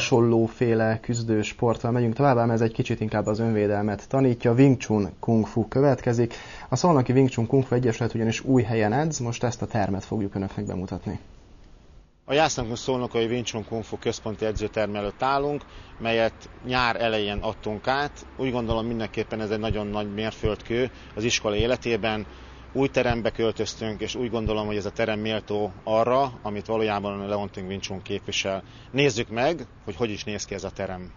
hasonlóféle küzdő sporttal megyünk tovább, ám ez egy kicsit inkább az önvédelmet tanítja. Wing Chun Kung Fu következik. A Szolnoki Wing Chun Kung Fu Egyesület ugyanis új helyen edz, most ezt a termet fogjuk önöknek bemutatni. A Jászlónkon Szolnokai Wing Chun Kung Fu központi edzőterm előtt állunk, melyet nyár elején adtunk át. Úgy gondolom mindenképpen ez egy nagyon nagy mérföldkő az iskola életében. Új terembe költöztünk, és úgy gondolom, hogy ez a terem méltó arra, amit valójában a Leonting Wing Chun képvisel. Nézzük meg, hogy is néz ki ez a terem.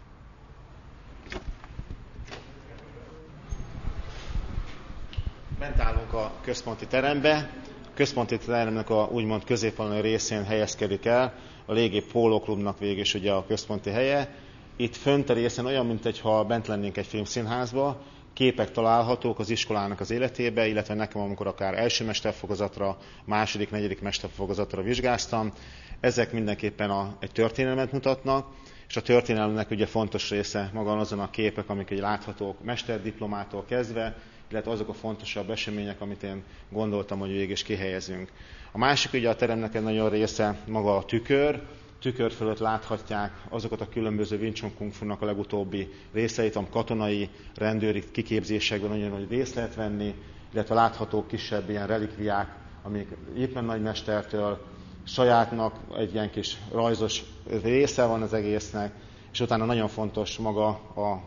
Bent állunk a központi terembe. A központi teremnek a úgymond középvonal részén helyezkedik el a Légi Pólóklubnak végig is ugye a központi helye. Itt fönt a részen olyan, mintha bent lennénk egy filmszínházba, képek találhatók az iskolának az életébe, illetve nekem, amikor akár első mesterfokozatra, második, negyedik mesterfokozatra vizsgáztam. Ezek mindenképpen egy történelmet mutatnak, és a történelemnek ugye fontos része maga azon a képek, amik így láthatók mesterdiplomától kezdve, illetve azok a fontosabb események, amit én gondoltam, hogy végig is kihelyezünk. A másik ugye a teremnek egy nagyon része maga a tükör. Tükör fölött láthatják azokat a különböző Wing Chun Kung Fu-nak a legutóbbi részeit, a katonai, rendőri kiképzésekben nagyon nagy részt lehet venni, illetve láthatók kisebb ilyen relikviák, amik éppen nagymestertől sajátnak egy ilyen kis rajzos része van az egésznek, és utána nagyon fontos maga a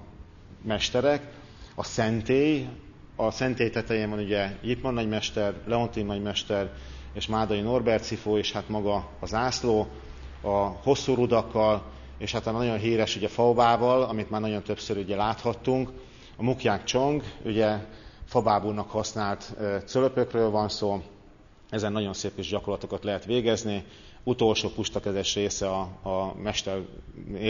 mesterek, a szentély. A szentély tetején van ugye Ipman nagymester, Leontin nagymester és Mádai Norbert Szifó, és hát maga a zászló, a hosszú rudakkal, és hát a nagyon híres ugye faobával, amit már nagyon többször ugye láthattunk. A Mukjáng Csong, ugye fabábúnak használt cölöpökről van szó, ezen nagyon szép kis gyakorlatokat lehet végezni. Utolsó pustakezes része a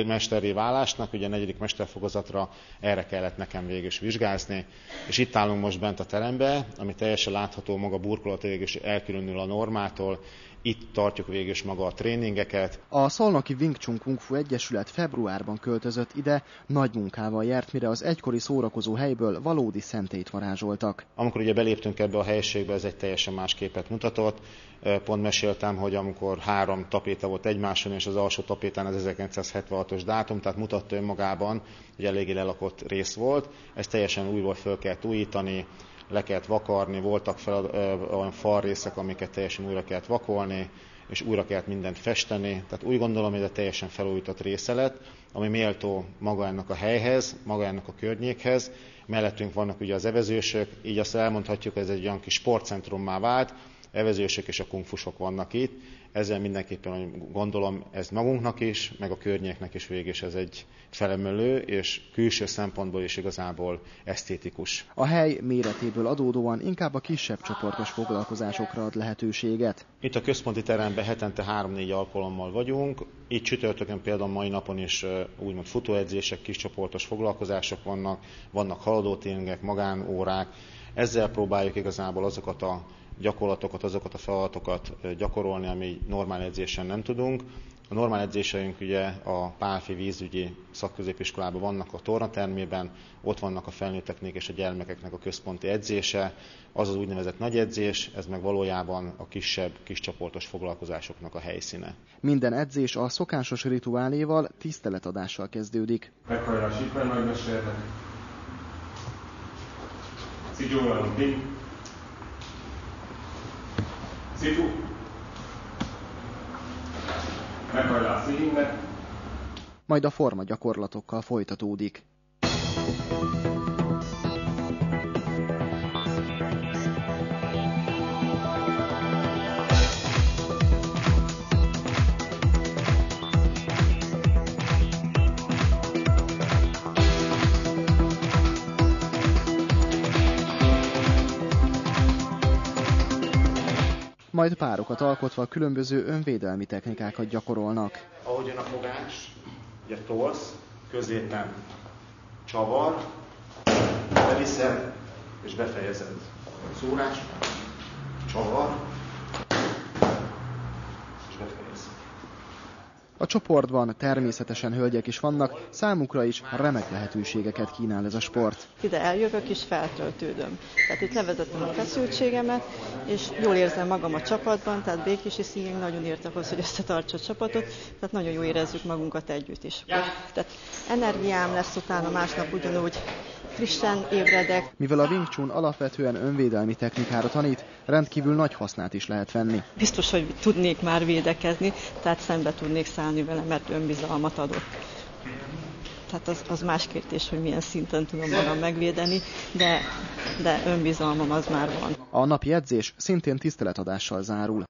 mesterré válásnak, ugye a negyedik mesterfokozatra erre kellett nekem végül is vizsgázni. És itt állunk most bent a terembe, ami teljesen látható, maga burkolat végül is elkülönül a normától. Itt tartjuk végül is maga a tréningeket. A Szolnoki Wing Chun Kung Fu Egyesület februárban költözött ide, nagy munkával járt, mire az egykori szórakozó helyből valódi szentélyt varázsoltak. Amikor ugye beléptünk ebbe a helyiségbe, ez egy teljesen más képet mutatott. Pont meséltem, hogy amikor 3 tapéta volt egymáson, és az alsó tapétán az 1976-os dátum, tehát mutatta önmagában, hogy eléggé lelakott rész volt. Ezt teljesen újból föl kellett újítani, le kellett vakarni, voltak olyan falrészek, amiket teljesen újra kellett vakolni, és újra kellett mindent festeni. Tehát úgy gondolom, hogy ez egy teljesen felújított része lett, ami méltó maga ennek a helyhez, maga ennek a környékhez. Mellettünk vannak ugye az evezősök, így azt elmondhatjuk, hogy ez egy olyan kis sportcentrummá vált, evezősök és a kungfusok vannak itt. Ezzel mindenképpen gondolom, ez magunknak is, meg a környéknek is végig is ez egy felemelő, és külső szempontból is igazából esztétikus. A hely méretéből adódóan inkább a kisebb csoportos foglalkozásokra ad lehetőséget. Itt a központi teremben hetente 3-4 alkalommal vagyunk. Itt csütörtökön például mai napon is úgymond futóedzések, kis csoportos foglalkozások vannak haladótréningek, magánórák. Ezzel próbáljuk igazából azokat a gyakorlatokat, azokat a feladatokat gyakorolni, ami normál edzésen nem tudunk. A normál edzéseink ugye a Pálffy vízügyi szakközépiskolában vannak a tornatermében, ott vannak a felnőtteknek és a gyermekeknek a központi edzése, az az úgynevezett nagy edzés, ez meg valójában a kisebb, kiscsoportos foglalkozásoknak a helyszíne. Minden edzés a szokásos rituáléval, tiszteletadással kezdődik. Meghajlás Ipman nagymesternek. Szigyóan Ping. Szifu. Meghajlás Szihingnek. Majd a forma gyakorlatokkal folytatódik. Majd párokat alkotva különböző önvédelmi technikákat gyakorolnak. Ahogy jön a fogás, ugye tolsz, középen csavar, beviszed és befejezed. Szúrás, csavar és befejezed. A csoportban természetesen hölgyek is vannak, számukra is remek lehetőségeket kínál ez a sport. Ide eljövök és feltöltődöm. Tehát itt levezetem a feszültségemet, és jól érzem magam a csapatban, tehát Békési Szinging nagyon ért ahhoz, hogy összetartsa a csapatot, tehát nagyon jól érezzük magunkat együtt is. Tehát energiám lesz utána, másnap ugyanúgy frissen ébredek. Mivel a Wing Chun alapvetően önvédelmi technikára tanít, rendkívül nagy hasznát is lehet venni. Biztos, hogy tudnék már védekezni, tehát szembe tudnék szállni vele, mert önbizalmat adott. Tehát az más kérdés, hogy milyen szinten tudom magam megvédeni, de önbizalmam az már van. A napi edzés szintén tiszteletadással zárul.